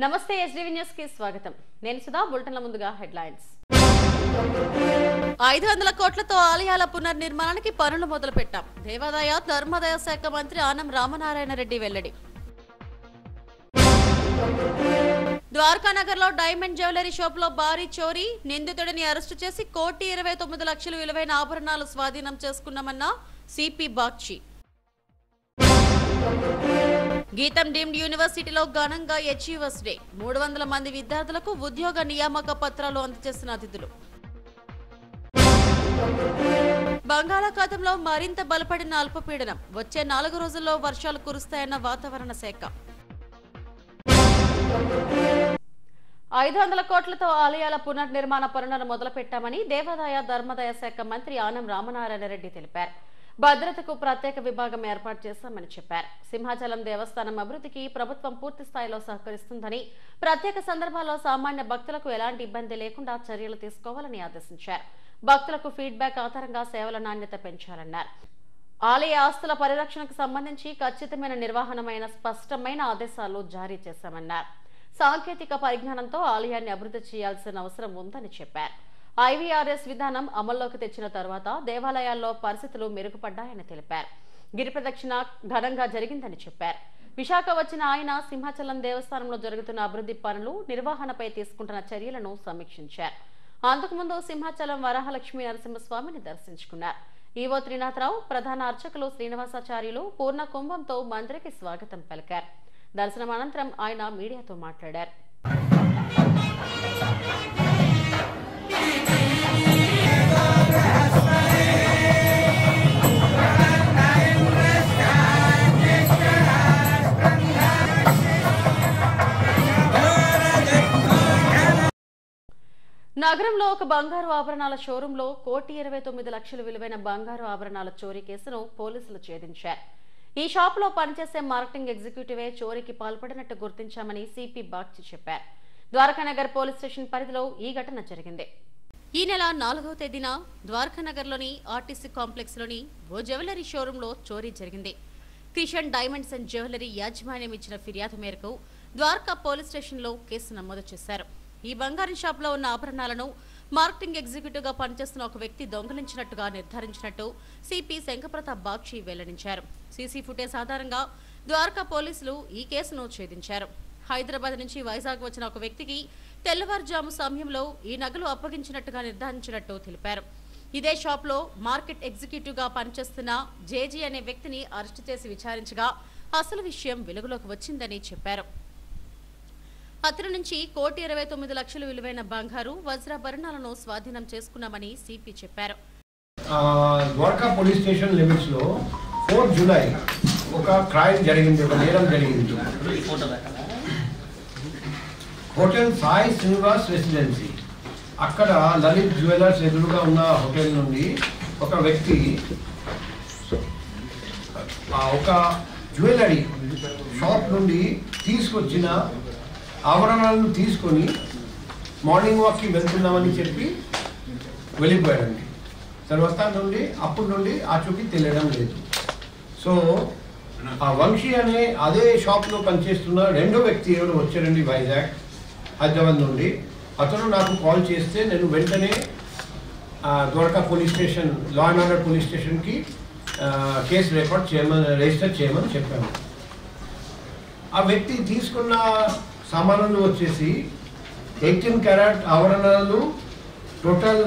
నమస్తే SDV news కి స్వాగతం. నేను సుధా. బులెటిన్ల ముందుగా హెడ్లైన్స్. 500 కోట్లతో ఆలయాల పునర్నిర్మాణానికి పనులు మొదలుపెట్టాం. దేవాదాయ ధర్మాదాయ శాఖ మంత్రి ఆనం రామనారాయణ రెడ్డి వెల్లడి. ద్వారకా నగర్ లో డైమండ్ జ్యువెలరీ షాప్ లో భారీ చోరీ. నిందితుడిని అరెస్టు చేసి 1,29,00,000 విలువైన ఆభరణాలు స్వాధీనం చేసుకున్నామన్న సిపి బాక్షి. గీతం డీమ్డ్ యూనివర్సిటీలో ఘనంగా అచీవర్స్ డే. 300 మంది విద్యార్థులకు ఉద్యోగ నియామక పత్రాలు అందజేసిన అతిథులు. బంగాళాఖాతంలో మరింత బలపడిన అల్పపీడనం. వచ్చే 4 రోజుల్లో వర్షాలు కురుస్తాయన్న వాతావరణ శాఖ. 500 కోట్లతో ఆలయాల పునర్నిర్మాణ పనులను మొదలుపెట్టామని దేవాదాయ ధర్మాదాయ శాఖ మంత్రి ఆనం రామనారాయణ రెడ్డి తెలిపారు. భద్రతకు ప్రత్యేక విభాగం ఏర్పాటు చేశామని చెప్పారు. సింహాచలం దేవస్థానం అభివృద్ధికి ప్రభుత్వం పూర్తి స్థాయిలో సహకరిస్తుందని, ప్రత్యేక సందర్భాల్లో సామాన్య భక్తులకు ఎలాంటి ఇబ్బంది లేకుండా చర్యలు తీసుకోవాలని ఆదేశించారు. భక్తులకు ఫీడ్బ్యాక్ ఆధారంగా సేవల నాణ్యత పెంచాలన్నారు. ఆలయ ఆస్తుల పరిరక్షణకు సంబంధించి ఖచ్చితమైన నిర్వహణమైన స్పష్టమైన ఆదేశాలు జారీ చేశామన్నారు. సాంకేతిక పరిజ్ఞానంతో ఆలయాన్ని అభివృద్ధి చేయాల్సిన అవసరం ఉందని చెప్పారు. ఐవీఆర్ఎస్ విధానం అమల్లోకి తెచ్చిన తర్వాత దేవాలయాల్లో పరిస్థితులు మెరుగుపడ్డాయని తెలిపారు. గిరి ప్రదక్షిణ ఘనంగా జరిగిందని చెప్పారు. విశాఖ వచ్చిన ఆయన సింహాచలం దేవస్థానంలో జరుగుతున్న అభివృద్ధి పనులు, నిర్వహణపై తీసుకుంటున్న చర్యలను సమీక్షించారు. అంతకుముందు సింహాచలం వరాహలక్ష్మీ నరసింహస్వామిని దర్శించుకున్నారు. ఈవో త్రినాథరావు, ప్రధాన అర్చకులు శ్రీనివాసాచార్యులు పూర్ణ కుంభంతో మందిరికి స్వాగతం పలికారు. దర్శనం అనంతరం ఆయన మీడియాతో మాట్లాడారు. నగరంలో ఒక బంగారు ఆభరణాల షోరూంలో 1,29,00,000 విలువైన బంగారు ఆభరణాల చోరీ కేసును పోలీసులు ఛేదించారు. ఈ షాపులో పనిచేసే మార్కెటింగ్ ఎగ్జిక్యూటివే చోరీకి పాల్పడినట్టు గుర్తించామని సిపి బాక్షి చెప్పారు. ద్వారకానగర్ పోలీస్ స్టేషన్ పరిధిలో ఈ ఘటన జరిగింది. ఈ నెల 4వ తేదీన ద్వారకానగర్లోని ఆర్టీసీ కాంప్లెక్స్ లోని ఓ జ్యువెలరీ షోరూంలో చోరీ జరిగింది. కిషన్ డైమండ్స్ అండ్ జ్యువెలరీ యాజమాన్యం ఇచ్చిన ఫిర్యాదు మేరకు ద్వారకా పోలీస్ స్టేషన్లో కేసు నమోదు చేశారు. ఈ బంగారం షాపులో ఉన్న ఆభరణాలను మార్కెటింగ్ ఎగ్జిక్యూటివ్ గా పనిచేస్తున్న ఒక వ్యక్తి దొంగిలించినట్టుగా నిర్ధారించినట్టు సిపి శంకరప్రతాప్ బాక్షి వెల్లడించారు. సీసీ ఫుటేజ్ ఆధారంగా ద్వారకా పోలీసులు ఈ కేసును ఛేదించారు. హైదరాబాద్ నుంచి వైజాగ్ వచ్చిన ఒక వ్యక్తికి తెల్లవారుజాము సమయంలో ఈ నగలు అప్పగించినట్టుగా నిర్ధారించినట్టు తెలిపారు. ఇదే షాప్లో మార్కెట్ ఎగ్జిక్యూటివ్ గా పనిచేస్తున్న జేజీ అనే వ్యక్తిని అరెస్టు చేసి విచారించగా అసలు విషయం వెలుగులోకి వచ్చిందని చెప్పారు. అతని నుంచి 1,29,00,000 విలువైన బంగారు, వజ్రాభరణాలను స్వాధీనం చేసుకున్నామని సిపి చెప్పారు. ద్వారకా పోలీస్ స్టేషన్ లిమిట్స్ లో 4 జూలై ఒక క్రైమ్ జరిగింది, ఒక నేరం జరిగింది. హోటల్ సాయి శ్రీనివాస్ రెసిడెన్సీ, అక్కడ లలిత్ జ్యువెలర్స్ ఎదురుగా ఉన్న హోటల్ నుండి ఒక వ్యక్తి ఒక జ్యువెలరీ షాప్ నుండి తీసుకొచ్చిన ఆభరణాలను తీసుకొని మార్నింగ్ వాక్కి వెళ్తున్నామని చెప్పి వెళ్ళిపోయాడండి. తర్వాత అప్పటి నుండి ఆచూకీ తెలియడం లేదు. సో ఆ వంశీ అనే అదే షాప్లో పనిచేస్తున్న రెండో వ్యక్తి ఎవరు వచ్చారండి వైజాగ్, హైదరాబాద్ నుండి. అతను నాకు కాల్ చేస్తే నేను వెంటనే Dwarka police station, law and order police స్టేషన్కి కేసు రిజిస్టర్ చేయమని చెప్పాను. ఆ వ్యక్తి తీసుకున్న సామాన్లు వచ్చేసి 18 క్యారెట్ ఆభరణాలు, టోటల్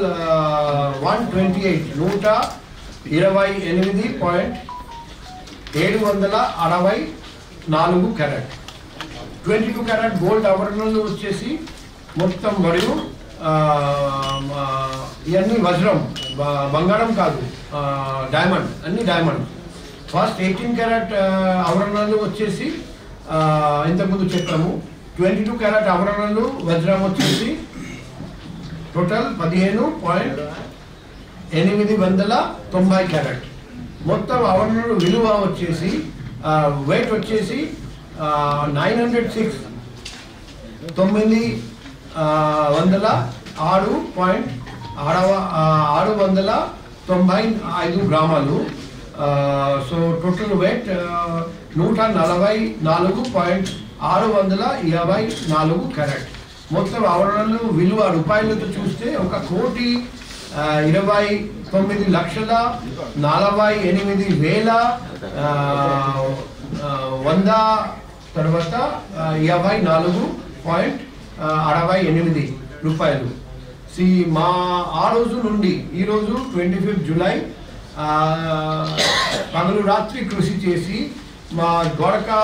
128.764 క్యారెట్, 22 క్యారెట్ గోల్డ్ ఆభరణాలు వచ్చేసి మొత్తం. మరియు ఇవన్నీ వజ్రం, బంగారం కాదు, డైమండ్, అన్ని డైమండ్. ఫస్ట్ 18 క్యారెట్ ఆభరణాలు వచ్చేసి ఇంతకుముందు చెప్పాము. 22 క్యారెట్ ఆభరణాలు, వజ్రం వచ్చేసి టోటల్ 15.890 క్యారెట్. మొత్తం ఆభరణాలు విలువ వచ్చేసి వెయిట్ వచ్చేసి 906.695 గ్రామాలు. So total weight 144 624 correct. మొత్తం ఆవరణలు విలువ రూపాయలతో చూస్తే 1,29,48,100 తర్వాత 54.68 రూపాయలు. మా ఆ రోజు నుండి ఈరోజు 25 జూలై పగలు రాత్రి కృషి చేసి మా Dwaraka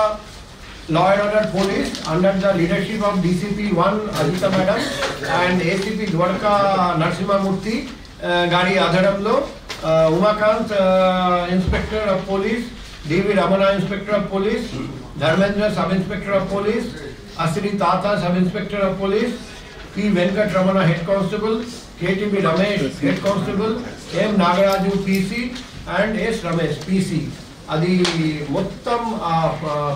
Law and Order Police under the leadership of DCP 1 Adita Madam and ACP Dwarka Narasimha Murthy Gari Adharamlo, Umakant Inspector of Police, DV Ramana Inspector of Police, Dharmendra Sub Inspector of Police, Asiri Tata Sub Inspector of Police, P. Venkat Ramana Head Constable, KTB Ramesh Head Constable, M. Nagaraju PC and S. Ramesh PC. అది మొత్తం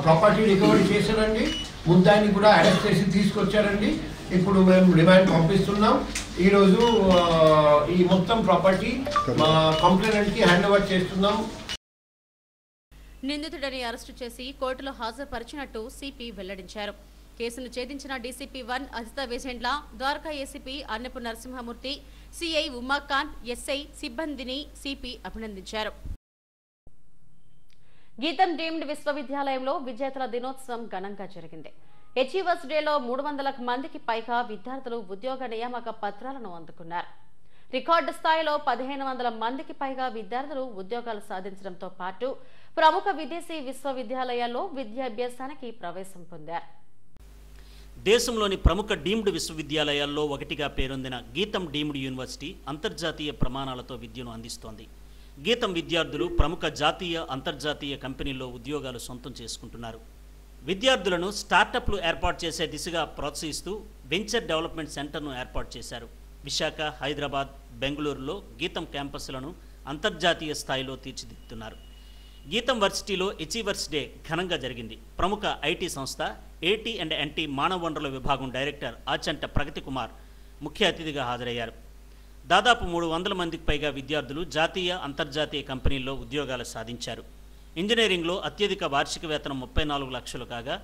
property recovery చేశారండి. ముద్దాయిని కూడా arrest చేసి తీసుకొచ్చారండి. ఇప్పుడు మేము remand పంపిస్తున్నాం. ఈరోజు ఈ మొత్తం ప్రాపర్టీ మా కంప్లైనెంట్కి హ్యాండ్ ఓవర్ చేస్తున్నాం. నిందితుడిని అరెస్టు చేసి కోర్టులో హాజరుపరిచినట్టు సిపి వెల్లడించారు. కేసును ఛేదించిన DCP 1 Ajitha Vejendla, Dwaraka ACP Annapu Narasimhamurthy, CI Umakanth, SI సిబ్బందిని సిపి అభినందించారు. గీతం డీమ్డ్ విశ్వవిద్యాలయంలో విజేతల దినోత్సవం ఘనంగా జరిగింది. అచీవర్స్ డేలో 300 మందికి పైగా విద్యార్థులు ఉద్యోగ నియామక పత్రాలను అందుకున్నారు. రికార్డు స్థాయిలో 1500 మందికి పైగా విద్యార్థులు ఉద్యోగాలు సాధించడంతో పాటు ప్రముఖ విదేశీ విశ్వవిద్యాలయాల్లో విద్యాభ్యాసానికి ప్రవేశం పొందారు. దేశంలోని ప్రముఖ డీమ్డ్ విశ్వవిద్యాలయాల్లో ఒకటిగా పేరొందిన గీతం డీమ్డ్ యూనివర్సిటీ అంతర్జాతీయ ప్రమాణాలతో విద్యను అందిస్తోంది. గీతం విద్యార్థులు ప్రముఖ జాతీయ అంతర్జాతీయ కంపెనీల్లో ఉద్యోగాలు సొంతం చేసుకుంటున్నారు. విద్యార్థులను స్టార్టప్లు ఏర్పాటు చేసే దిశగా ప్రోత్సహిస్తూ వెంచర్ డెవలప్మెంట్ సెంటర్ను ఏర్పాటు చేశారు. విశాఖ, హైదరాబాద్, బెంగళూరులో గీతం క్యాంపస్లను అంతర్జాతీయ స్థాయిలో తీర్చిదిద్దుతున్నారు. గీతం వర్సిటీలో అచీవర్స్ డే ఘనంగా జరిగింది. ప్రముఖ ఐటీ సంస్థ AT&T మానవ వనరుల విభాగం డైరెక్టర్ ఆచంట ప్రగతి కుమార్ ముఖ్య అతిథిగా హాజరయ్యారు. దాదాపు 300 మందికి పైగా విద్యార్థులు జాతీయ అంతర్జాతీయ కంపెనీల్లో ఉద్యోగాలు సాధించారు. ఇంజనీరింగ్లో అత్యధిక వార్షిక వేతనం 34 లక్షలు కాగా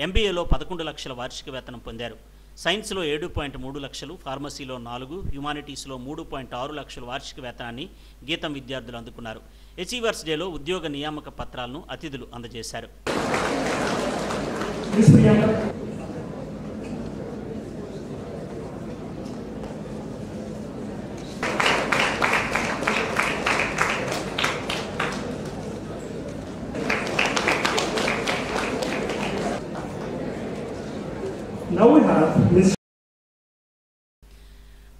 MBAలో 11 లక్షల వార్షిక వేతనం పొందారు. సైన్స్లో 7.3 లక్షలు, ఫార్మసీలో 4, హ్యుమానిటీస్లో 3.6 లక్షల వార్షిక వేతనాన్ని గీతం విద్యార్థులు అందుకున్నారు. అచీవర్స్ డేలో ఉద్యోగ నియామక పత్రాలను అతిథులు అందజేశారు.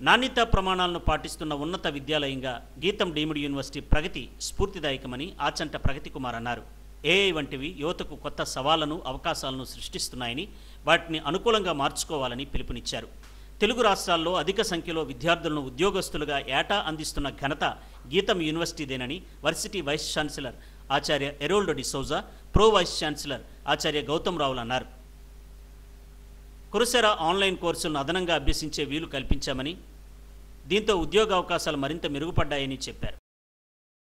నాణ్యతా ప్రమాణాలను పాటిస్తున్న ఉన్నత విద్యాలయంగా గీతం డీమ్డ్ యూనివర్సిటీ ప్రగతి స్ఫూర్తిదాయకమని ఆచంట ప్రగతి కుమార్ అన్నారు. AI వంటివి యువతకు కొత్త సవాళ్లను, అవకాశాలను సృష్టిస్తున్నాయని, వాటిని అనుకూలంగా మార్చుకోవాలని పిలుపునిచ్చారు. తెలుగు రాష్ట్రాల్లో అధిక సంఖ్యలో విద్యార్థులను ఉద్యోగస్తులుగా ఏటా అందిస్తున్న ఘనత గీతం యూనివర్సిటీదేనని వర్సిటీ వైస్ ఛాన్సలర్ ఆచార్య ఎరోల్డో డిసౌజా, ప్రో వైస్ ఛాన్సలర్ ఆచార్య గౌతమ్ రావులు అన్నారు. కురసెరా ఆన్లైన్ కోర్సులను అదనంగా అభ్యసించే వీలు కల్పించామని, దీంతో ఉద్యోగ అవకాశాలు మరింత మెరుగుపడ్డాయని చెప్పారు.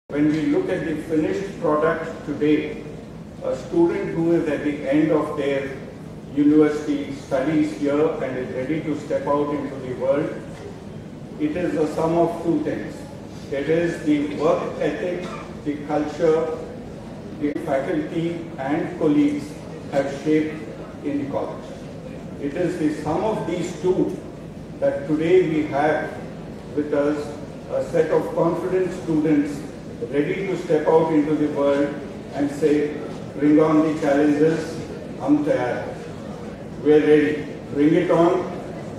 When we look at the finished product today, a student who is at the end of their university studies here and is ready to step out into the world, it is a sum of two things. It is the work ethic, the culture, the faculty and colleagues have shaped in the college. It is the sum of these two that today we have with us a set of confident students ready to step out into the world and say, bring on the challenges, hum tayar. We are ready. Bring it on.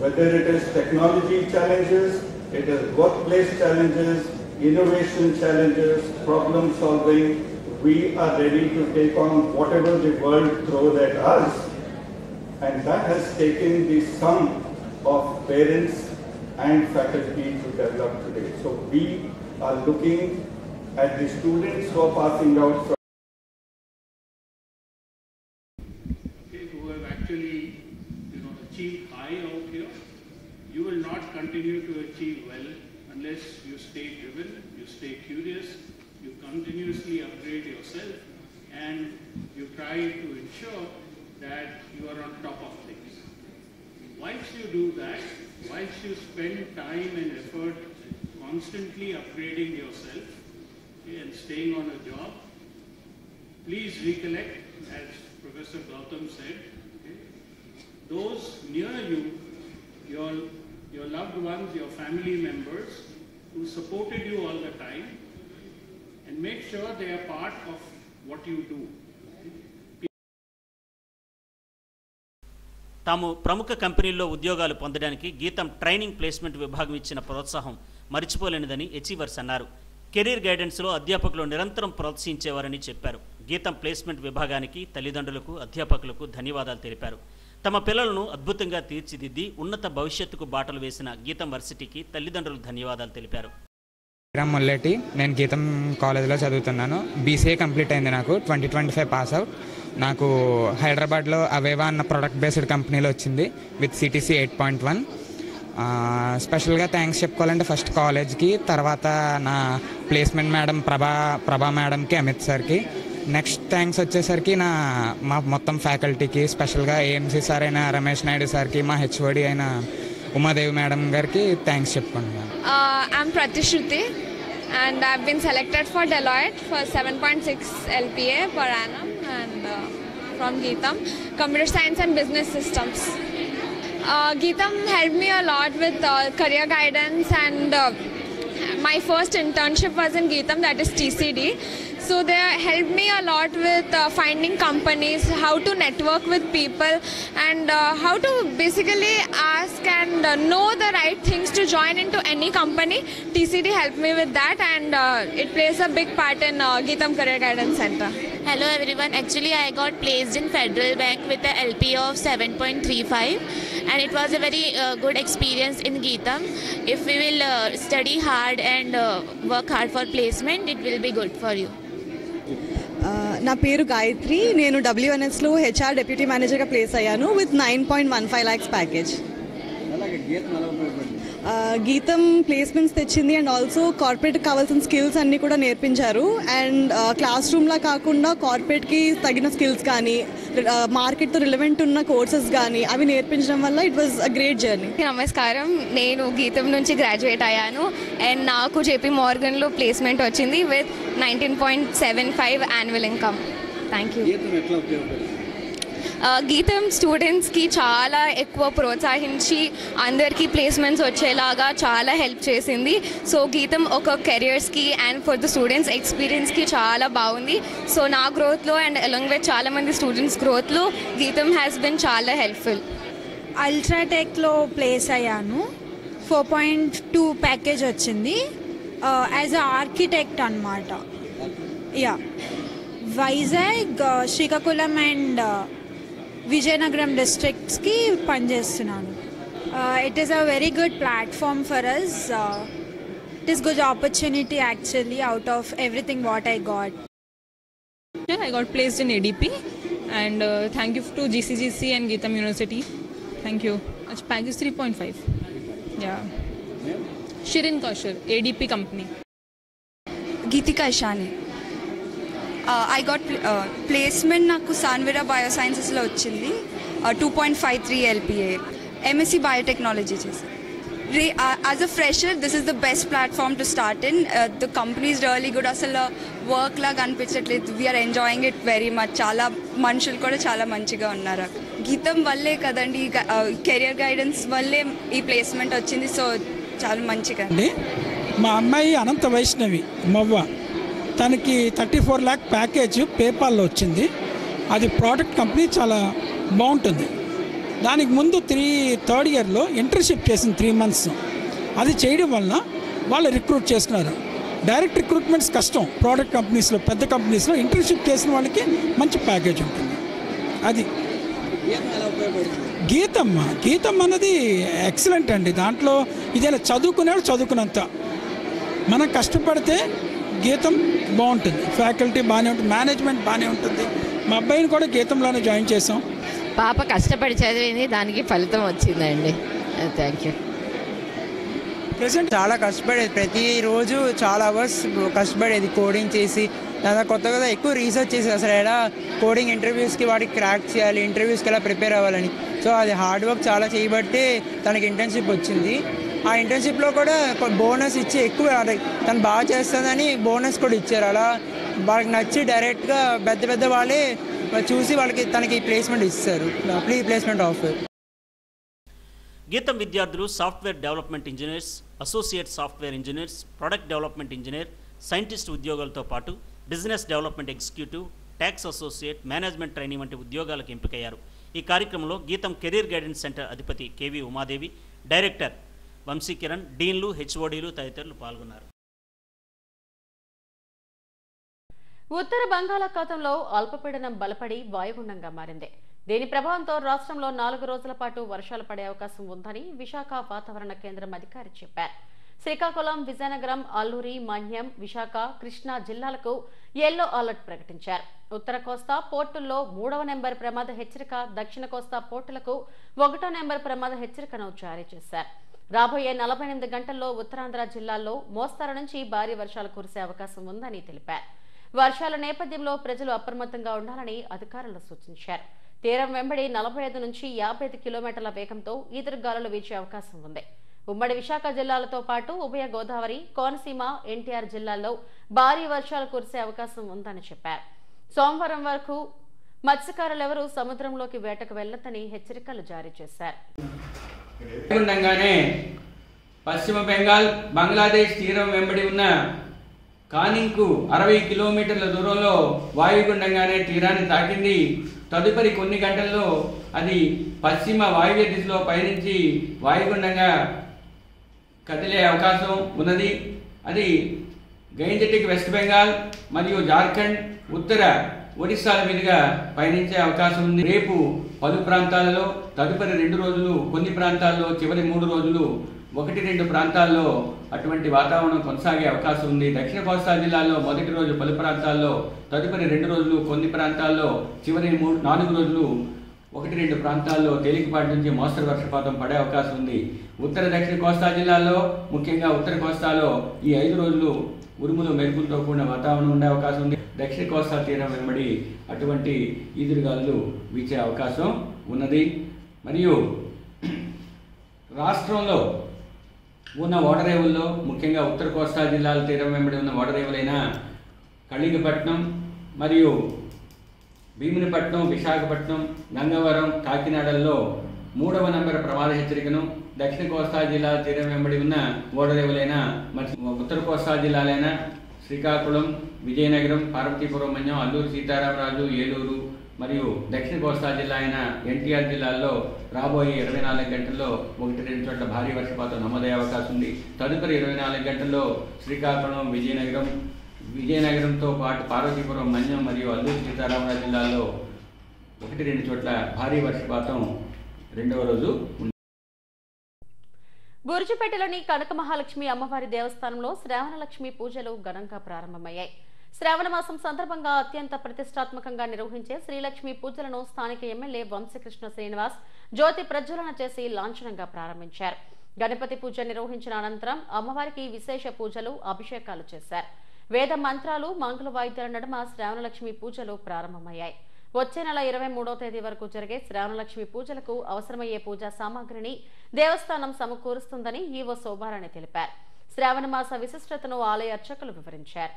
Whether it is technology challenges, it is workplace challenges, innovation challenges, problem solving, we are ready to take on whatever the world throws at us. And that has taken the sum of parents and faculty to develop today. So we are looking at the students who are passing out from who have actually achieved high out here. You will not continue to achieve well unless you stay driven, you stay curious, you continuously upgrade yourself, and you try to ensure that you are on top of things. Once you do that, once you spend time and effort constantly upgrading yourself, okay, and staying on a job, please recollect, as Professor Gautam said, okay, those near you, your loved ones, your family members who supported you all the time, and make sure they are part of what you do. తాము ప్రముఖ కంపెనీల్లో ఉద్యోగాలు పొందడానికి గీతం training placement విభాగం ఇచ్చిన ప్రోత్సాహం మరిచిపోలేనిదని achievers అన్నారు. కెరీర్ గైడెన్స్లో అధ్యాపకులు నిరంతరం ప్రోత్సహించేవారని చెప్పారు. గీతం ప్లేస్మెంట్ విభాగానికి తల్లిదండ్రులకు అధ్యాపకులకు ధన్యవాదాలు తెలిపారు. తమ పిల్లలను అద్భుతంగా తీర్చిదిద్ది ఉన్నత భవిష్యత్తుకు బాటలు వేసిన గీతం వర్సిటీకి తల్లిదండ్రులు ధన్యవాదాలు తెలిపారు. మొల్లెటి, నేను గీతం కాలేజీలో చదువుతున్నాను. బీసీఏ కంప్లీట్ అయింది నాకు. 2025 పాస్ అవుట్. నాకు హైదరాబాద్లో అవేవా అన్న ప్రొడక్ట్ బేస్డ్ కంపెనీలో వచ్చింది విత్ సిటీసీ 8.1. స్పెషల్గా థ్యాంక్స్ చెప్పుకోవాలంటే ఫస్ట్ కాలేజ్కి, తర్వాత నా ప్లేస్మెంట్ మేడం ప్రభా మేడంకి, అమిత్ సార్కి. నెక్స్ట్ థ్యాంక్స్ వచ్చేసరికి మా మొత్తం ఫ్యాకల్టీకి, స్పెషల్గా ఏఎంసీ సార్ అయిన రమేష్ నాయుడు సార్కి, మా హెచ్ఓడి అయిన ఉమాదేవి మేడం గారికి థ్యాంక్స్ చెప్పుకుంటున్నాను. I'm Pratishuti and I've been selected for Deloitte for 7.6 LPA per annum and from Geetam, Computer Science and Business Systems. Geetam helped me a lot with career guidance and my first internship was in Geetam, that is TCD. So they helped me a lot with finding companies, how to network with people and how to basically ask and know the right things to join into any company. TCD helped me with that and it plays a big part in Geetam Career Guidance Center. Hello everyone, actually I got placed in Federal Bank with a LPA of 7.35 and it was a very good experience in Geetam. If we will study hard and work hard for placement, it will be good for you. నా పేరు గాయత్రి, నేను WNSలో HR deputy మేనేజర్గా place అయ్యాను with 9.15 lakhs package. గీతం placements తెచ్చింది and also కార్పొరేట్కి కావాల్సిన skills అన్నీ కూడా నేర్పించారు. అండ్ క్లాస్ రూమ్లా కాకుండా కార్పొరేట్కి తగిన స్కిల్స్ కానీ మార్కెట్తో రిలవెంట్ ఉన్న కోర్సెస్ కానీ అవి నేర్పించడం వల్ల it was a great journey. నమస్కారం, నేను గీతం నుంచి గ్రాడ్యుయేట్ అయ్యాను అండ్ నాకు JP Morganలో ప్లేస్మెంట్ వచ్చింది with 19.75 annual income. Thank you. గీతం స్టూడెంట్స్కి చాలా ఎక్కువ ప్రోత్సహించి అందరికీ ప్లేస్మెంట్స్ వచ్చేలాగా చాలా హెల్ప్ చేసింది. సో గీతం ఒక కెరియర్స్కి అండ్ ఫర్ ద స్టూడెంట్స్ ఎక్స్పీరియన్స్కి చాలా బాగుంది. సో నా గ్రోత్లో అండ్ అలాంగ్ విత్ చాలామంది స్టూడెంట్స్ గ్రోత్లో గీతం హ్యాస్ బిన్ చాలా హెల్ప్ఫుల్. అల్ట్రాటెక్లో ప్లేస్ అయ్యాను. 4.2 ప్యాకేజ్ వచ్చింది. యాజ్ అ ఆర్కిటెక్ట్ అన్నమాట. యా, వైజాగ్, శ్రీకాకుళం అండ్ విజయనగరం డిస్ట్రిక్ట్స్కి పనిచేస్తున్నాను. It is a very good platform for us. It is good opportunity actually out of everything what I got. I got placed in ADP and thank you to GCGC and Geetam University. Thank you. It's package 3.5. Yeah. Shirin Kaushal, ADP company. Geetika Ishani. I got placement నాకు సాన్విరా బయోసైన్సెస్లో వచ్చింది. 2.53 LPA. MSc biotechnology చేసి. As a fresher this is the best platform to start in. The company is really good. అసలు work లాగా అనిపించట్లేదు. We're enjoying it very much. చాలా మనుషులు కూడా చాలా మంచిగా ఉన్నారు. గీతం వల్లే కదండి, కెరియర్ గైడెన్స్ వల్లే ఈ ప్లేస్మెంట్ వచ్చింది. సో చాలా మంచిగా. మా అమ్మాయి అనంత వైష్ణవి మవ్వ, తనకి 34 lakh ప్యాకేజ్ పేపాల్లో వచ్చింది. అది ప్రోడక్ట్ కంపెనీ, చాలా బాగుంటుంది. దానికి ముందు థర్డ్ ఇయర్లో ఇంటర్న్షిప్ చేసింది 3 months. అది చేయడం వలన వాళ్ళు రిక్రూట్ చేసుకున్నారు. డైరెక్ట్ రిక్రూట్మెంట్స్ కష్టం ప్రోడక్ట్ కంపెనీస్లో, పెద్ద కంపెనీస్లో. ఇంటర్న్షిప్ చేసిన వాళ్ళకి మంచి ప్యాకేజ్ ఉంటుంది. అది గీతం అన్నది ఎక్సలెంట్ అండి. దాంట్లో ఇదేలా చదువుకునేవాడు చదువుకున్నంత, మనం కష్టపడితే గీతం బాగుంటుంది. ఫ్యాకల్టీ బాగానే ఉంటుంది, మేనేజ్మెంట్ బాగానే ఉంటుంది. మా అబ్బాయిని కూడా గీతంలోనే జాయిన్ చేసాం. పాప కష్టపడి చదివింది, దానికి ఫలితం వచ్చిందండి. Thank you. ప్రెసెంట్ చాలా కష్టపడేది, ప్రతిరోజు చాలా అవర్స్ కష్టపడేది కోడింగ్ చేసి, దాని కొత్తగా ఎక్కువ రీసెర్చ్ చేసి అసలు ఎలా కోడింగ్ ఇంటర్వ్యూస్కి వాటికి క్రాక్ చేయాలి, ఇంటర్వ్యూస్కి ఎలా ప్రిపేర్ అవ్వాలని. సో అది హార్డ్ వర్క్ చాలా చేయబట్టి తనకి ఇంటర్న్షిప్ వచ్చింది. ఆ ఇంటర్న్షిప్లో కూడా బోనస్ ఇచ్చి ఎక్కువ తను బాగా చేస్తుందని బోనస్ కూడా ఇచ్చారు. అలా వాళ్ళకి నచ్చి డైరెక్ట్గా పెద్ద వాళ్ళే చూసి వాళ్ళకి తనకి ప్లేస్మెంట్ ఇస్తారు, ప్రీ ప్లేస్మెంట్ ఆఫర్. గీతం విద్యార్థులు software development engineers, associate software engineers, product development engineer, scientist ఉద్యోగాలతో పాటు business development executive, tax associate, management trainee వంటి ఉద్యోగాలకు ఎంపికయ్యారు. ఈ కార్యక్రమంలో గీతం కెరీర్ గైడెన్స్ సెంటర్ అధిపతి కేవి ఉమాదేవి, డైరెక్టర్ వంశీకిరణ్, డీన్లు, హెచ్ఓడీలు తదితరులు పాల్గొన్నారు. ఉత్తర బంగాళాఖాతంలో అల్పపీడనం బలపడి వాయుగుండంగా మారింది. దీని ప్రభావంతో రాష్ట్రంలో 4 రోజుల పాటు వర్షాలు పడే అవకాశం ఉందని విశాఖ వాతావరణ కేంద్రం అధికారి చెప్పారు. శ్రీకాకుళం, విజయనగరం, అల్లూరి, మన్యం, విశాఖ, కృష్ణా జిల్లాలకు యెల్లో అలర్ట్ ప్రకటించారు. ఉత్తర కోస్తా పోర్టుల్లో 3వ నెంబర్ ప్రమాద హెచ్చరిక, దక్షిణ కోస్తా పోర్టులకు 1వ నెంబర్ ప్రమాద హెచ్చరికను జారీ చేశారు. రాబోయే 48 గంటల్లో ఉత్తరాంధ్ర జిల్లాల్లో మోస్తరు నుంచి భారీ వర్షాలు కురిసే అవకాశం ఉందని తెలిపారు. వర్షాల నేపథ్యంలో ప్రజలు అప్రమత్తంగా ఉండాలని అధికారులు సూచించారు. తీరం వెంబడి 45 నుంచి 55 కిలోమీటర్ల వేగంతో ఈదురుగాలులు వీచే అవకాశం ఉంది. ఉమ్మడి విశాఖ జిల్లాలతో పాటు ఉభయ గోదావరి, కోనసీమ, ఎన్టీఆర్ జిల్లాల్లో భారీ వర్షాలు కురిసే అవకాశం ఉందని చెప్పారు. సోమవారం వరకు మత్స్యకారులెవరూ సముద్రంలోకి వేటకు వెళ్లొద్దని హెచ్చరికలు జారీ చేశారు. పశ్చిమ బెంగాల్, బంగ్లాదేశ్ తీరం వెంబడి ఉన్న కానింగ్కు 60 కిలోమీటర్ల దూరంలో వాయుగుండంగానే తీరాన్ని తాకింది. తదుపరి కొన్ని గంటల్లో అది పశ్చిమ వాయువ్య దిశలో పయనించి వాయుగుండంగా కదిలే అవకాశం ఉన్నది. అది గైంజెటిక్ వెస్ట్ బెంగాల్ మరియు జార్ఖండ్, ఉత్తర ఒడిశాల మీదుగా పయనించే అవకాశం ఉంది. రేపు పలు ప్రాంతాలలో, తదుపరి 2 రోజులు కొన్ని ప్రాంతాల్లో, చివరి 3 రోజులు 1-2 ప్రాంతాల్లో అటువంటి వాతావరణం కొనసాగే అవకాశం ఉంది. దక్షిణ కోస్తా జిల్లాలో మొదటి రోజు పలు ప్రాంతాల్లో, తదుపరి 2 రోజులు కొన్ని ప్రాంతాల్లో, చివరి 4 రోజులు 1-2 ప్రాంతాల్లో తేలికపాటి నుంచి మోస్తరు వర్షపాతం పడే అవకాశం ఉంది. ఉత్తర దక్షిణ కోస్తా జిల్లాల్లో, ముఖ్యంగా ఉత్తర కోస్తాలో ఈ 5 రోజులు ఉరుములు మెరుపులతో కూడిన వాతావరణం ఉండే అవకాశం ఉంది. దక్షిణ కోస్తా తీరం వెంబడి అటువంటి ఈదురుగాలులు వీచే అవకాశం ఉన్నది. మరియు రాష్ట్రంలో ఉన్న ఓడరేవుల్లో, ముఖ్యంగా ఉత్తర కోస్తా జిల్లాల తీరం వెంబడి ఉన్న ఓడరేవులైన కళింగపట్నం మరియు భీమునిపట్నం, విశాఖపట్నం, గంగవరం, కాకినాడల్లో 3వ నంబర్ ప్రమాద హెచ్చరికను, దక్షిణ కోస్తా జిల్లాల తీరం వెంబడి ఉన్న ఓడరేవులైన ఉత్తర కోస్తా జిల్లాలైన శ్రీకాకుళం, విజయనగరం, పార్వతీపురం, మన్యం, అల్లూరు సీతారామరాజు, ఏలూరు మరియు దక్షిణ కోస్తా జిల్లా అయిన ఎన్టీఆర్ జిల్లాల్లో రాబోయే 24 గంటల్లో 1-2 చోట్ల భారీ వర్షపాతం నమోదయ్యే అవకాశం ఉంది. తదుపరి 24 గంటల్లో శ్రీకాకుళం, విజయనగరంతో పాటు పార్వతీపురం, మన్యం మరియు అల్లూరు సీతారామరాజు జిల్లాల్లో 1-2 చోట్ల భారీ వర్షపాతం 2వ రోజు ఉంది. బుర్జుపేటలోని కనక మహాలక్ష్మి అమ్మవారి దేవస్థానంలో శ్రావణలక్ష్మి పూజలు ఘనంగా ప్రారంభమయ్యాయి. శ్రావణ మాసం సందర్భంగా అత్యంత ప్రతిష్టాత్మకంగా నిర్వహించే శ్రీలక్ష్మి పూజలను స్థానిక ఎమ్మెల్యే వంశీకృష్ణ శ్రీనివాస్ జ్యోతి ప్రజ్వలన చేసి లాంఛనంగా ప్రారంభించారు. గణపతి పూజ నిర్వహించిన అనంతరం అమ్మవారికి విశేష పూజలు, అభిషేకాలు చేశారు. వేద మంత్రాలు, మంగళ వాయిద్యాల నడుమ శ్రావణలక్ష్మి పూజలు ప్రారంభమయ్యాయి. వచ్చే నెల 23వ తేదీ వరకు జరిగే శ్రావణలక్ష్మి పూజలకు అవసరమయ్యే పూజా సామాగ్రిని దేవస్థానం సమకూరుస్తుందని ఈవో శోభారాణి తెలిపారు. శ్రావణ మాస విశిష్టతను ఆలయ అర్చకులు వివరించారు.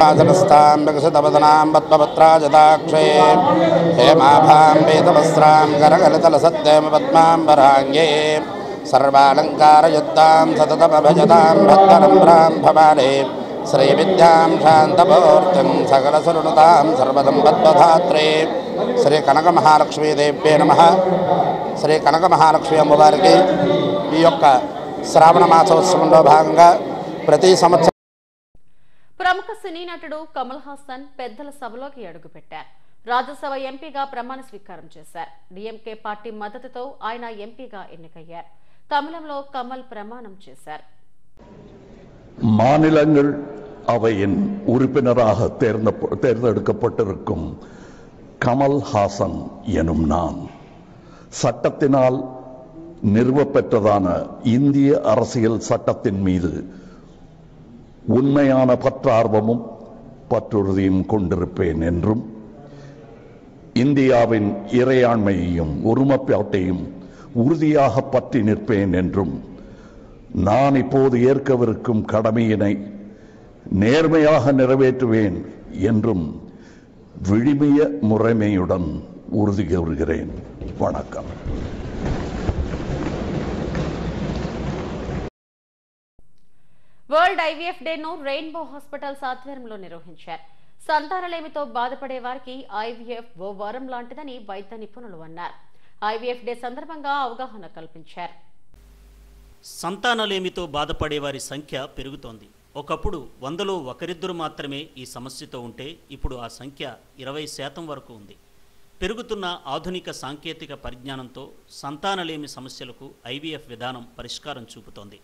ఆసనస్థాంబకసతవదనాం పద్మపత్రాజదాక్షే హేమాభాం వేదవస్త్రాం కరకలితలసత్తేమ పద్మాంబరాంగే సర్వాలంకారయుక్తాం సతతమభజతాం భక్తనమ్రాం భవానే శ్రీవిద్యాం శాంతమూర్తిం సకలసురుణతాం సర్వదం పద్మధాత్రే. శ్రీ కనక మహాలక్ష్మీదేవ్యే నమః. శ్రీ కనక మహాలక్ష్మి అమ్మవారికి ఈ యొక్క శ్రావణ మాసోత్సవంలో భాగంగా ప్రతి సంవత్సరం ప్రముఖ సినీ నటుడు కమల్ హాసన్ పెద్దల సభలోకి అడుగుపెట్టారు. రాజ్యసభ ఎంపీగా ప్రమాణ స్వీకారం చేశారు. డీఎంకే పార్టీ మద్దతుతో ఆయన ఎంపీగా ఎన్నికయ్యారు. తమిళంలో కమల్ ప్రమాణం చేశారు. மாநிலங்கள் அவையின் உறுப்பினராக தேர்ந்தெடுக்கப்பட்டிருக்கும் கமல்ஹாசன் எனும் நான் சட்டத்தினால் நிறுவப்பெற்றதான இந்திய அரசியல் சட்டத்தின் மீது உண்மையான பற்றார்வமும் பற்றுறுதியும் கொண்டிருப்பேன் என்றும் இந்தியாவின் இறையாண்மையையும் ஒருமைப்பாட்டையும் உறுதியாக பற்றி நிற்பேன் என்றும் நான் இப்போது ஏற்கவிருக்கும் கடமையினை நேர்மையாக நிறைவேற்றுவேன் என்றும் விழிமிய முறைமையுடன் உறுதி கூறுகிறேன். வணக்கம். వరల్డ్ ఐవీఎఫ్ డేను రెయిన్బో హాస్పిటల్స్ ఆధ్వర్యంలో నిర్వహించారు. సంతానలేమితో బాధపడే వారికి ఐవీఎఫ్ ఓ వరం లాంటిదని వైద్య నిపుణులు అన్నారు. ఐవీఎఫ్ డే సందర్భంగా అవగాహన కల్పించారు. సంతానలేమితో బాధపడే వారి సంఖ్య పెరుగుతోంది. ఒకప్పుడు 100లో ఒకరిద్దరు మాత్రమే ఈ సమస్యతో ఉంటే ఇప్పుడు ఆ సంఖ్య 20% వరకు ఉంది. పెరుగుతున్న ఆధునిక సాంకేతిక పరిజ్ఞానంతో సంతానలేమి సమస్యలకు ఐవీఎఫ్ విధానం పరిష్కారం చూపుతోంది.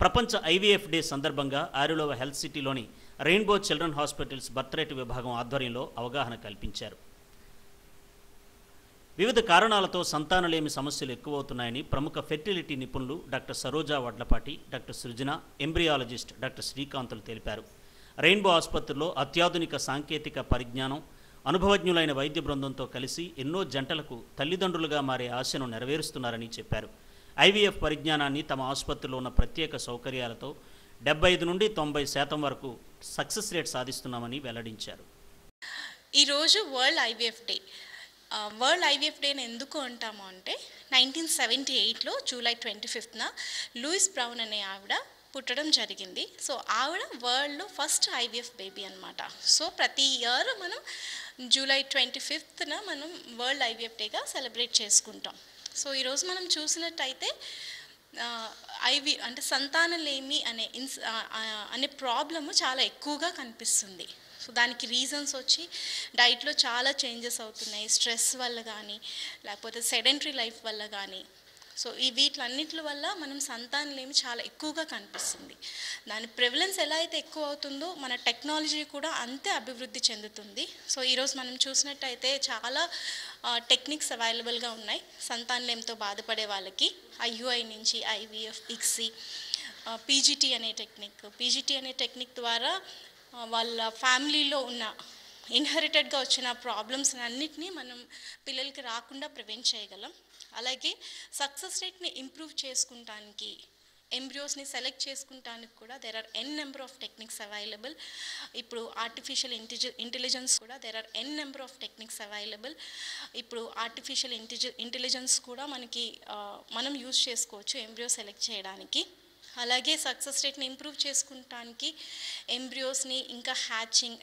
ప్రపంచ ఐవీఎఫ్ డే సందర్భంగా ఆరిలోవ హెల్త్ సిటీలోని rainbow children hospitals birth rate విభాగం ఆధ్వర్యంలో అవగాహన కల్పించారు. వివిధ కారణాలతో సంతానలేమి సమస్యలు ఎక్కువవుతున్నాయని ప్రముఖ ఫెర్టిలిటీ నిపుణులు డాక్టర్ సరోజా వడ్లపాటి, డాక్టర్ సృజన, ఎంబ్రియాలజిస్ట్ డాక్టర్ శ్రీకాంతులు తెలిపారు. రెయిన్బో ఆసుపత్రిలో అత్యాధునిక సాంకేతిక పరిజ్ఞానం, అనుభవజ్ఞులైన వైద్య బృందంతో కలిసి ఎన్నో జంటలకు తల్లిదండ్రులుగా మారే ఆశను నెరవేరుస్తున్నారని చెప్పారు. ఐవీఎఫ్ పరిజ్ఞానాన్ని తమ ఆసుపత్రిలో ఉన్న ప్రత్యేక సౌకర్యాలతో 75 నుండి 90% వరకు సక్సెస్ రేట్ సాధిస్తున్నామని వెల్లడించారు. ఈరోజు world IVF day. World IVF డేని ఎందుకు అంటాము అంటే 1978లో జూలై 25న లూయిస్ బ్రౌన్ అనే ఆవిడ పుట్టడం జరిగింది. సో ఆవిడ వరల్డ్లో ఫస్ట్ ఐవీఎఫ్ బేబీ అనమాట. సో ప్రతి ఇయర్ మనం జూలై 25న మనం వరల్డ్ ఐవీఎఫ్ డేగా సెలబ్రేట్ చేసుకుంటాం. సో ఈరోజు మనం చూసినట్టయితే అంటే సంతానలేమి అనే ప్రాబ్లము చాలా ఎక్కువగా కనిపిస్తుంది. సో దానికి రీజన్స్ వచ్చి డైట్లో చాలా చేంజెస్ అవుతున్నాయి, స్ట్రెస్ వల్ల కానీ లేకపోతే సెడెంటరీ లైఫ్ వల్ల కానీ. సో వీటిలన్నిటి వల్ల మనం సంతానలేమి చాలా ఎక్కువగా కనిపిస్తుంది. దాని ప్రివలెన్స్ ఎలా అయితే ఎక్కువ అవుతుందో మన టెక్నాలజీ కూడా అంతే అభివృద్ధి చెందుతుంది. సో ఈరోజు మనం చూసినట్టయితే చాలా టెక్నిక్స్ అవైలబుల్గా ఉన్నాయి సంతానలేమితో బాధపడే వాళ్ళకి. ఐయుఐ నుంచి ఐవీఎఫ్, ఇక్సీ, పీజీటీ అనే టెక్నిక్ ద్వారా వాళ్ళ ఫ్యామిలీలో ఉన్న ఇన్హెరిటెడ్గా వచ్చిన ప్రాబ్లమ్స్ అన్నిటినీ మనం పిల్లలకి రాకుండా ప్రివెంట్ చేయగలం. అలాగే సక్సెస్ రేట్ని ఇంప్రూవ్ చేసుకుంటానికి, ఎంబ్రియోస్ని సెలెక్ట్ చేసుకుంటానికి కూడా there are n number of techniques available. ఇప్పుడు ఆర్టిఫిషియల్ ఇంటెలిజెన్స్ కూడా మనం యూజ్ చేసుకోవచ్చు ఎంబ్రియో సెలెక్ట్ చేయడానికి. అలాగే సక్సెస్ రేట్ని ఇంప్రూవ్ చేసుకుంటానికి ఎంబ్రియోస్ని ఇంకా హ్యాచింగ్,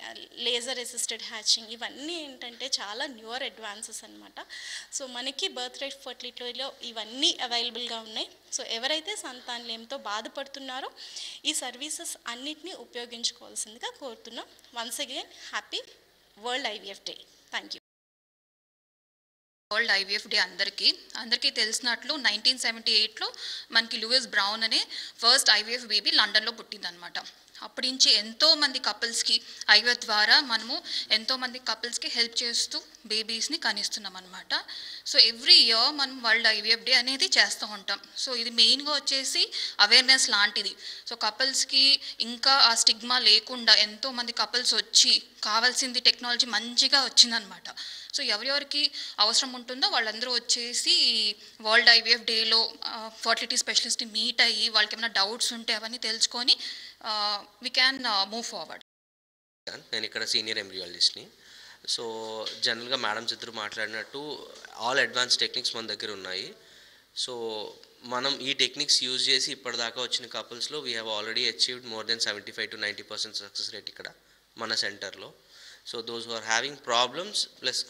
లేజర్ అసిస్టెడ్ హ్యాచింగ్, ఇవన్నీ ఏంటంటే చాలా న్యూయర్ అడ్వాన్సెస్ అనమాట. సో మనకి బర్త్ రేట్ ఫర్టిలిటీలో ఇవన్నీ అవైలబుల్గా ఉన్నాయి. సో ఎవరైతే సంతానలేమితో బాధపడుతున్నారో ఈ సర్వీసెస్ అన్నిటినీ ఉపయోగించుకోవాల్సిందిగా కోరుతున్నాం. Once again happy world IVF day. Thank you. World IVF day అందరికీ తెలిసినట్లు 1978లో మనకి లూయిస్ బ్రౌన్ అనే ఫస్ట్ ఐవీఎఫ్ బేబీ లండన్లో పుట్టిందనమాట. అప్పటి నుంచి ఎంతోమంది కపుల్స్కి ఐవీఎఫ్ ద్వారా మనము ఎంతోమంది కపుల్స్కి హెల్ప్ చేస్తూ బేబీస్ని కనిస్తున్నాం అనమాట. సో ఎవ్రీ ఇయర్ మనం వరల్డ్ ఐవీఎఫ్ డే అనేది చేస్తూ ఉంటాం. సో ఇది మెయిన్గా వచ్చేసి అవేర్నెస్ లాంటిది. సో కపుల్స్కి ఇంకా ఆ స్టిగ్మా లేకుండా ఎంతోమంది కపుల్స్ వచ్చి కావాల్సింది టెక్నాలజీ మంచిగా వచ్చిందనమాట. సో ఎవరెవరికి అవసరం ఉంటుందో వాళ్ళందరూ వచ్చేసి ఈ వరల్డ్ ఐవీఎఫ్ డేలో ఫర్టిలిటీ స్పెషలిస్ట్ని మీట్ అయ్యి వాళ్ళకి ఏమైనా డౌట్స్ ఉంటే అవన్నీ తెలుసుకొని we can move forward. నేను ఇక్కడ సీనియర్ ఎంబ్రియాలజిస్ట్ని. సో జనరల్గా మేడం ఇద్దరు మాట్లాడినట్టు ఆల్ అడ్వాన్స్ టెక్నిక్స్ మన దగ్గర ఉన్నాయి. సో మనం ఈ టెక్నిక్స్ యూజ్ చేసి ఇప్పటిదాకా వచ్చిన కపుల్స్లో we have already achieved more than 75 to 90% success rate ఇక్కడ మన సెంటర్లో. So those who are having problems plus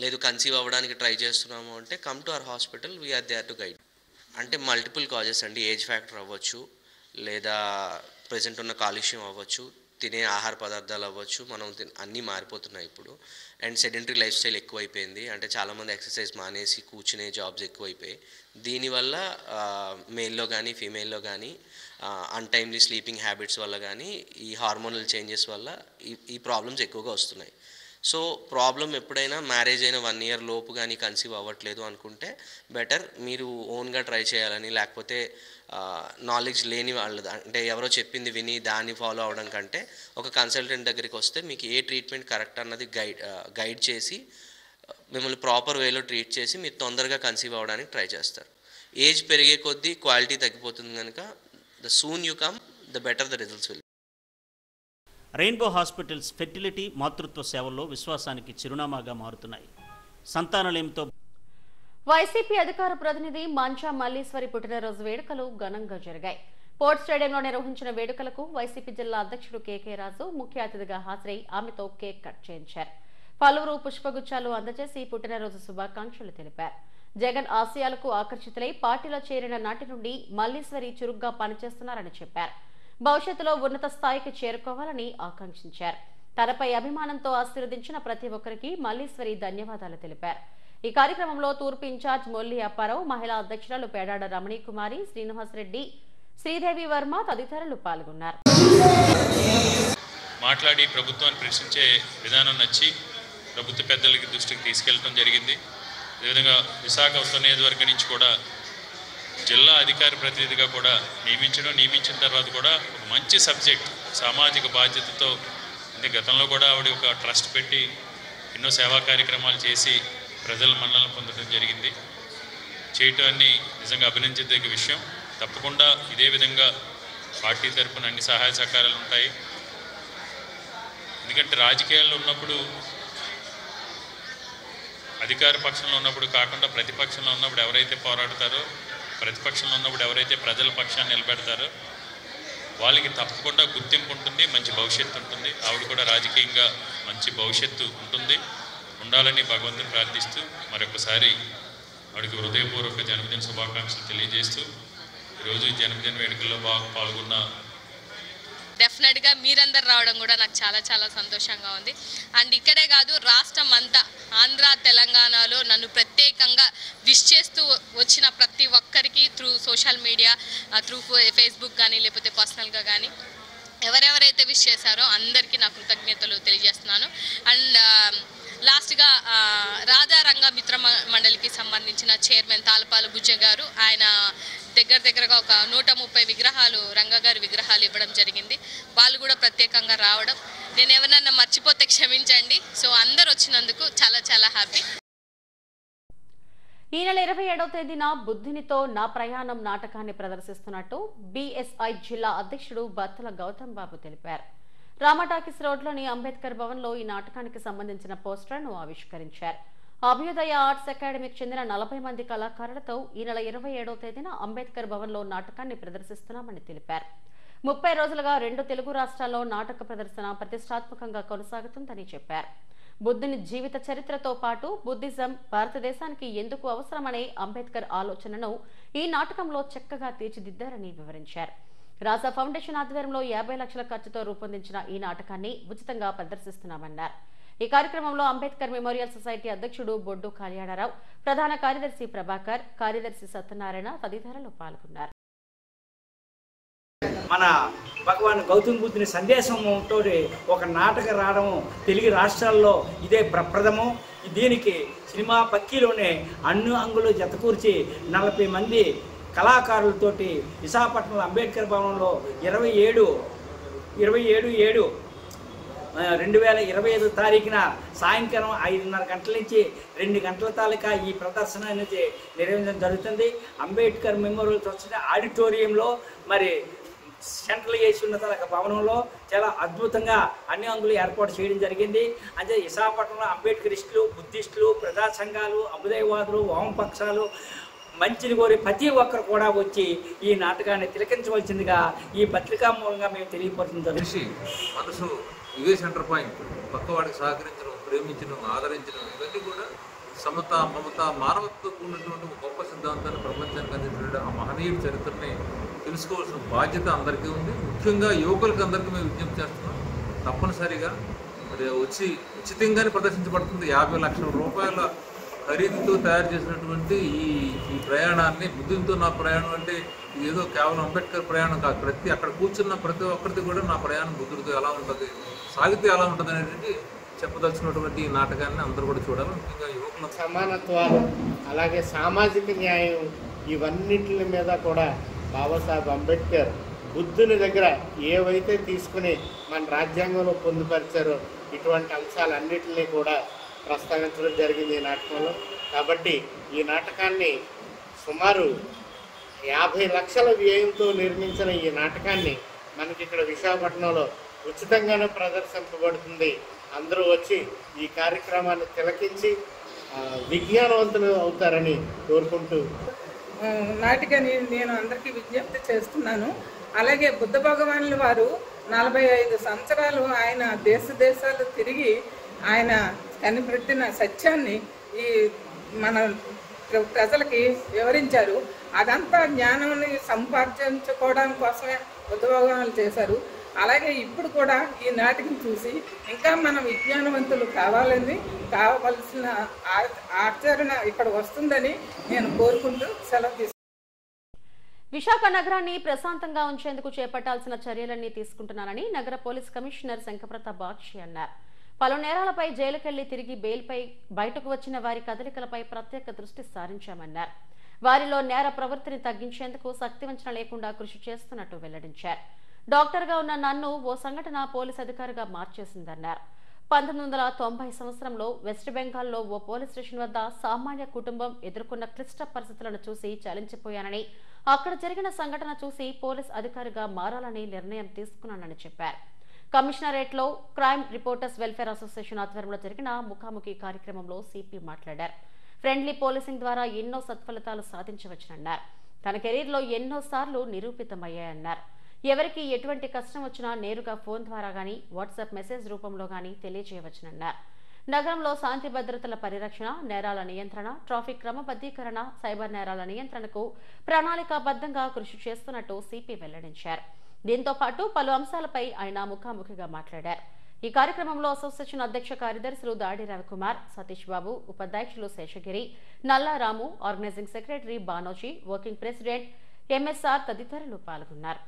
లేదు కన్సీవ్ అవ్వడానికి ట్రై చేస్తున్నాము అంటే come to our hospital, we are there to guide. అంటే మల్టిపుల్ కాజెస్ అండి, ఏజ్ ఫ్యాక్టర్ అవ్వచ్చు, లేదా ప్రజెంట్ ఉన్న కాలుష్యం అవ్వచ్చు, తినే ఆహార పదార్థాలు అవ్వచ్చు, మనం అన్నీ మారిపోతున్నాయి ఇప్పుడు. అండ్ సెడెంటరీ లైఫ్ స్టైల్ ఎక్కువైపోయింది. అంటే చాలామంది ఎక్సర్సైజ్ మానేసి కూర్చునే జాబ్స్ ఎక్కువైపోయాయి. దీనివల్ల మేల్లో కానీ ఫీమేల్లో కానీ అన్టైమ్లీ స్లీపింగ్ హ్యాబిట్స్ వల్ల కానీ ఈ హార్మోనల్ చేంజెస్ వల్ల ఈ ప్రాబ్లమ్స్ ఎక్కువగా వస్తున్నాయి. సో ప్రాబ్లం ఎప్పుడైనా మ్యారేజ్ అయిన 1 year లోపు కానీ కన్సీవ్ అవ్వట్లేదు అనుకుంటే బెటర్ మీరు ఓన్గా ట్రై చేయాలని, లేకపోతే నాలెడ్జ్ లేని వాళ్ళు అంటే ఎవరో చెప్పింది విని దాన్ని ఫాలో అవడం కంటే ఒక కన్సల్టెంట్ దగ్గరికి వస్తే మీకు ఏ ట్రీట్మెంట్ కరెక్ట్ అన్నది గైడ్ చేసి మిమ్మల్ని ప్రాపర్ వేలో ట్రీట్ చేసి మీరు తొందరగా కన్సీవ్ అవ్వడానికి ట్రై చేస్తారు. ఏజ్ పెరిగే కొద్దీ క్వాలిటీ తగ్గిపోతుంది కనుక the soon you come the better the results will. Rainbow hospitals fertility మాతృత్వ సేవల్లో విశ్వాసానికి చిరునామాగా మారుతున్నాయి. సంతానలేమితో వైసీపీ అధికార ప్రతినిధి మంచా మల్లీశ్వరి పుట్టినరోజు వేడుకలు ఘనంగా జరిగాయి. పోర్ట్ స్టేడియంలో నిర్వహించిన వేడుకలకు వైసీపీ జిల్లా అధ్యక్షుడు కేకే రాజు ముఖ్య అతిథిగా హాజరై ఆమెతో కేక్ కట్ చేయించారు. పలువురు పుష్పగుచ్చాలు అందజేసి పుట్టినరోజు శుభాకాంక్షలు తెలిపారు. జగన్ ఆశయాలకు ఆకర్షితులై పార్టీలో చేరిన నాటి నుండి మల్లీశ్వరి చురుగ్గా పనిచేస్తున్నారని చెప్పారు. భవిష్యత్తులో ఉన్నత స్థాయికి చేరుకోవాలని ఆకాంక్షించారు. తనపై అభిమానంతో ఆశీర్వదించిన ప్రతి ఒక్కరికి మల్లీశ్వరి ధన్యవాదాలు తెలిపారు. ఈ కార్యక్రమంలో తూర్పు ఇన్ఛార్జ్ మొల్లి అప్పారావు, మహిళా అధ్యక్షురాలు పేడాడ రమణీకుమారి, శ్రీనివాసరెడ్డి, శ్రీదేవి వర్మ తదితరులు పాల్గొన్నారు. మాట్లాడి ప్రభుత్వాన్ని ప్రశ్నించే విధానం నచ్చి ప్రభుత్వ పెద్దలకి దృష్టికి తీసుకెళ్లడం జరిగింది. అదేవిధంగా విశాఖ ఉత్తర నియోజకవర్గం నుంచి కూడా జిల్లా అధికార ప్రతినిధిగా కూడా నియమించిన తర్వాత కూడా ఒక మంచి సబ్జెక్ట్ సామాజిక బాధ్యతతో, అంటే గతంలో కూడా ఆవిడ ఒక ట్రస్ట్ పెట్టి ఎన్నో సేవా కార్యక్రమాలు చేసి ప్రజల మన్నలను పొందడం జరిగింది. చేయటాన్ని నిజంగా అభినందించదగ్గ విషయం. తప్పకుండా ఇదే విధంగా పార్టీ తరఫున అన్ని సహాయ సహకారాలు ఉంటాయి. ఎందుకంటే రాజకీయాల్లో ఉన్నప్పుడు అధికార పక్షంలో ఉన్నప్పుడు కాకుండా ప్రతిపక్షంలో ఉన్నప్పుడు ఎవరైతే పోరాడతారో, ప్రతిపక్షంలో ఉన్నప్పుడు ఎవరైతే ప్రజల పక్షాన్ని నిలబెడతారో వాళ్ళకి తప్పకుండా గుర్తింపు ఉంటుంది, మంచి భవిష్యత్తు ఉంటుంది. ఆవిడ కూడా రాజకీయంగా మంచి భవిష్యత్తు ఉంటుంది, ఉండాలని భగవంతుని ప్రార్థిస్తూ మరొకసారి ఆవిడకి హృదయపూర్వక జన్మదిన శుభాకాంక్షలు తెలియజేస్తూ ఈరోజు జన్మదిన వేడుకల్లో పాల్గొన్న డెఫినెట్గా మీరందరు రావడం కూడా నాకు చాలా చాలా సంతోషంగా ఉంది. అండ్ ఇక్కడే కాదు, రాష్ట్రం అంతా ఆంధ్ర తెలంగాణలో నన్ను ప్రత్యేకంగా విష్ చేస్తూ వచ్చిన ప్రతి ఒక్కరికి through social media, through Facebook కానీ లేకపోతే పర్సనల్గా కానీ ఎవరెవరైతే విష్ చేశారో అందరికీ నా కృతజ్ఞతలు తెలియజేస్తున్నాను. అండ్ లాస్ట్గా రాజారంగ మిత్ర మండలికి సంబంధించిన చైర్మన్ తాళపాల బుజ్జ గారు, ఆయన దగ్గరగా ఒక 130 విగ్రహాలు రంగగారి విగ్రహాలు ఇవ్వడం జరిగింది. వాళ్ళు కూడా ప్రత్యేకంగా రావడం, నేను ఎవరన్నా మర్చిపోతే క్షమించండి. సో అందరు వచ్చినందుకు చాలా చాలా హ్యాపీ. ఈ నెల 27వ తేదీన బుద్ధినితో నా ప్రయాణం నాటకాన్ని ప్రదర్శిస్తున్నట్టు బీఎస్ఐ జిల్లా అధ్యక్షుడు బత్తల గౌతమ్ బాబు తెలిపారు. రామటాకీస్ రోడ్లోని అంబేద్కర్ భవన్లో ఈ నాటకానికి సంబంధించిన పోస్టర్ను ఆవిష్కరించారు. అభ్యుదయ ఆర్ట్స్ అకాడమీకి చెందిన 40 మంది కళాకారులతో ఈ నెల 27వ తేదీన అంబేద్కర్ భవన్లో నాటకాన్ని ప్రదర్శిస్తున్నామని తెలిపారు. 30 రోజులుగా 2 తెలుగు రాష్ట్రాల్లో నాటక ప్రదర్శన ప్రతిష్టాత్మకంగా కొనసాగుతుందని చెప్పారు. బుద్ధుని జీవిత చరిత్రతో పాటు బుద్ధిజం భారతదేశానికి ఎందుకు అవసరమనే అంబేద్కర్ ఆలోచనను ఈ నాటకంలో చక్కగా తీర్చిదిద్దారని వివరించారు. రాజా ఫౌండేషన్ ఆధ్వర్యంలో 50 లక్షల ఖర్చుతో రూపొందించిన ఈ నాటకాన్ని ఉచితంగా ప్రదర్శిస్తున్నామన్నారు. ఈ కార్యక్రమంలో అంబేద్కర్ మెమోరియల్ సొసైటీ అధ్యక్షుడు బొడ్డు కళ్యాణరావు, ప్రధాన కార్యదర్శి ప్రభాకర్, కార్యదర్శి సత్యనారాయణ తదితరులు పాల్గొన్నారు. మన భగవాన్ గౌతమ్ బుద్ధుని సందేశంతో ఒక నాటక రావడం తెలుగు రాష్ట్రాల్లో ఇదే ప్రప్రథమం. దీనికి సినిమా పక్కీలోనే అన్ని అంగులు జతకూర్చి 40 మంది కళాకారులతోటి విశాఖపట్నంలో అంబేద్కర్ భవనంలో 27/7/2025 తారీఖున సాయంకాలం 5:30 గంటల నుంచి 2 గంటల తాలూకా ఈ ప్రదర్శన అనేది నిర్వహించడం జరుగుతుంది. అంబేద్కర్ మెమోరియల్ సొసైటీ ఆడిటోరియంలో మరి సెంట్రల్ చేసి ఉన్న తన భవనంలో చాలా అద్భుతంగా అన్ని అంగులు ఏర్పాటు చేయడం జరిగింది. అంటే విశాఖపట్నంలో అంబేద్కరిస్టులు, బుద్ధిస్టులు, ప్రజా సంఘాలు, అభ్యుదయవాదులు, వామపక్షాలు, మంచిని కోరి ప్రతి ఒక్కరు కూడా వచ్చి ఈ నాటకాన్ని తిలకించవలసిందిగా ఈ పత్రికా మూలంగా మేము తెలియపరుచుకుంటాం. మనసు ఇవే సెంటర్ పాయింట్. పక్కవాడికి సహకరించడం, ప్రేమించడం, ఆదరించడం ఇవన్నీ కూడా సమత, మమత, మానవత్వం ఉన్నటువంటి గొప్ప సిద్ధాంతాన్ని ప్రపంచానికి అందించిన ఆ మహనీయుడి చరిత్రని తెలుసుకోవాల్సిన బాధ్యత అందరికీ ఉంది. ముఖ్యంగా యువకులకి అందరికీ మేము విజ్ఞప్తి చేస్తున్నాం. తప్పనిసరిగా మరి వచ్చి ఉచితంగానే ప్రదర్శించబడుతుంది. 50 లక్షల రూపాయల ఖరీదుతో తయారు చేసినటువంటి ఈ ప్రయాణాన్ని, బుద్ధునితో నా ప్రయాణం అంటే ఏదో కేవలం అంబేద్కర్ ప్రయాణం కాదు, అక్కడ కూర్చున్న ప్రతి ఒక్కరిది కూడా నా ప్రయాణం బుద్ధుడితో ఎలా ఉంటుంది, సాగితే ఎలా ఉంటుంది అనేది చెప్పదలుచుకున్నటువంటి ఈ నాటకాన్ని అందరూ కూడా చూడాలి. ముఖ్యంగా యువకులు సమానత్వాలు, అలాగే సామాజిక న్యాయం, ఇవన్నిటి మీద కూడా బాబాసాహెబ్ అంబేద్కర్ బుద్ధుని దగ్గర ఏవైతే తీసుకుని మన రాజ్యాంగంలో పొందుపరిచారో ఇటువంటి అంశాలన్నింటినీ కూడా ప్రస్తావించడం జరిగింది ఈ నాటకంలో. కాబట్టి ఈ నాటకాన్ని సుమారు 50 లక్షల వ్యయంతో నిర్మించిన ఈ నాటకాన్ని మనకి ఇక్కడ విశాఖపట్నంలో ఉచితంగానే ప్రదర్శింపబడుతుంది. అందరూ వచ్చి ఈ కార్యక్రమాన్ని తిలకించి విజ్ఞానవంతులు అవుతారని కోరుకుంటూ నాటికని నేను అందరికీ విజ్ఞప్తి చేస్తున్నాను. అలాగే బుద్ధ భగవానుల వారు 45 సంవత్సరాలు ఆయన దేశాలు తిరిగి ఆయన కనిపెట్టిన సత్యాన్ని ఈ మన ప్రజలకి వివరించారు. అదంతా జ్ఞానాన్ని సంపాదించుకోవడం కోసమే బుద్ధ భగవానులు చేశారు. అలాగే ఇప్పుడు కూడా ఈ నాటికను చూసి ఇంకా మనం విజ్ఞానవంతులు కావాల్సిన ఆచరణ ఇక్కడ వస్తుందని నేను కోరుకుంటూ సెలవు తీసుకుంటాను. విశాఖ నగరాన్ని ప్రశాంతంగా ఉంచేందుకు చేపట్టాల్సిన చర్యలన్నీ తీసుకుంటున్నానని నగర పోలీస్ కమిషనర్ శంకరప్రతాప్ బాక్షి అన్నారు. పలు నేరాలపై జైలుకెళ్లి తిరిగి బెయిల్పై బయటకు వచ్చిన వారి కదలికలపై ప్రత్యేక దృష్టి సారించామన్నారు. వారిలో నేర ప్రవృత్తిని తగ్గించేందుకు శక్తివంచన లేకుండా కృషి చేస్తున్నట్టు వెల్లడించారు. డాక్టర్గా ఉన్న నన్ను ఓ సంఘటన పోలీస్ అధికారిగా మార్చేసిందన్నారు. 1990 సంవత్సరంలో వెస్ట్ బెంగాల్లో ఓ పోలీస్ స్టేషన్ వద్ద సామాన్య కుటుంబం ఎదుర్కొన్న క్లిష్ట పరిస్థితులను చూసి చలించిపోయానని, అక్కడ జరిగిన సంఘటన చూసి పోలీస్ అధికారిగా మారాలని నిర్ణయం తీసుకున్నానని చెప్పారు. కమిషనరేట్లో క్రైమ్ రిపోర్టర్స్ వెల్ఫేర్ అసోసియేషన్ ఆధ్వర్యంలో జరిగిన ముఖాముఖి కార్యక్రమంలో సిపి మాట్లాడారు. ఫ్రెండ్లీ పోలీసింగ్ ద్వారా ఎన్నో సత్ఫలితాలు సాధించవచ్చునన్నారు. తన కెరీర్లో ఎన్నోసార్లు నిరూపితమయ్యాయన్నారు. ఎవరికి ఎటువంటి కష్టం వచ్చినా నేరుగా ఫోన్ ద్వారా గానీ, వాట్సాప్ మెసేజ్ రూపంలో గానీ తెలియజేయవచ్చునన్నారు. నగరంలో శాంతి భద్రతల పరిరక్షణ, నేరాల నియంత్రణ, ట్రాఫిక్ క్రమబద్ధీకరణ, సైబర్ నేరాల నియంత్రణకు ప్రణాళికాబద్ధంగా కృషి చేస్తున్నట్టు సిపి వెల్లడించారు. దీంతో పాటు పలు అంశాలపై ఆయన ముఖాముఖిగా మాట్లాడారు. ఈ కార్యక్రమంలో అసోసియేషన్ అధ్యక్ష కార్యదర్శులు దాడి రవికుమార్, సతీష్ బాబు, ఉపాధ్యక్షులు Seshagiri, నల్లారాము, organising secretary బానోజీ, working president MSR తదితరులు పాల్గొన్నారు.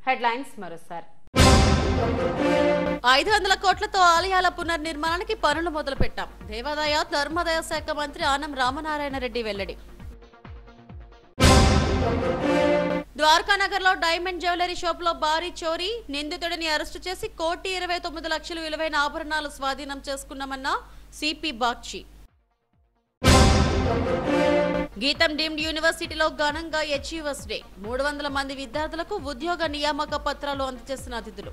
హెడ్లైన్స్ మరోసారి. 500 కోట్లతో ఆలయాల పునర్నిర్మాణానికి పనులు మొదలుపెట్టాం. దేవాదాయ ధర్మాదాయ శాఖ మంత్రి ఆనం రామనారాయణ రెడ్డి వెల్లడి. ద్వారకానగర్ లో డైమండ్ జ్యువెలరీ షాప్ లో భారీ చోరీ, నిందితుడిని అరెస్టు చేసి 1,29,00,000 విలువైన ఆభరణాలు స్వాధీనం చేసుకున్నామన్న సిపి బాక్షి. గీతం డీమ్డ్ యూనివర్సిటీలో ఘనంగా అచీవర్స్ డే, 300 మంది విద్యార్థులకు ఉద్యోగ నియామక పత్రాలు అందజేసిన అతిథులు.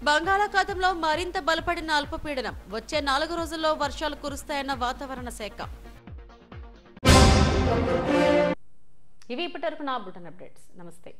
బంగాళాఖాతంలో మరింత బలపడిన అల్పపీడనం, వచ్చే 4 రోజుల్లో వర్షాలు కురుస్తాయన్న వాతావరణ శాఖ. ఇవి ఇప్పటివరకు నా బులెటిన్ అప్డేట్స్. నమస్తే.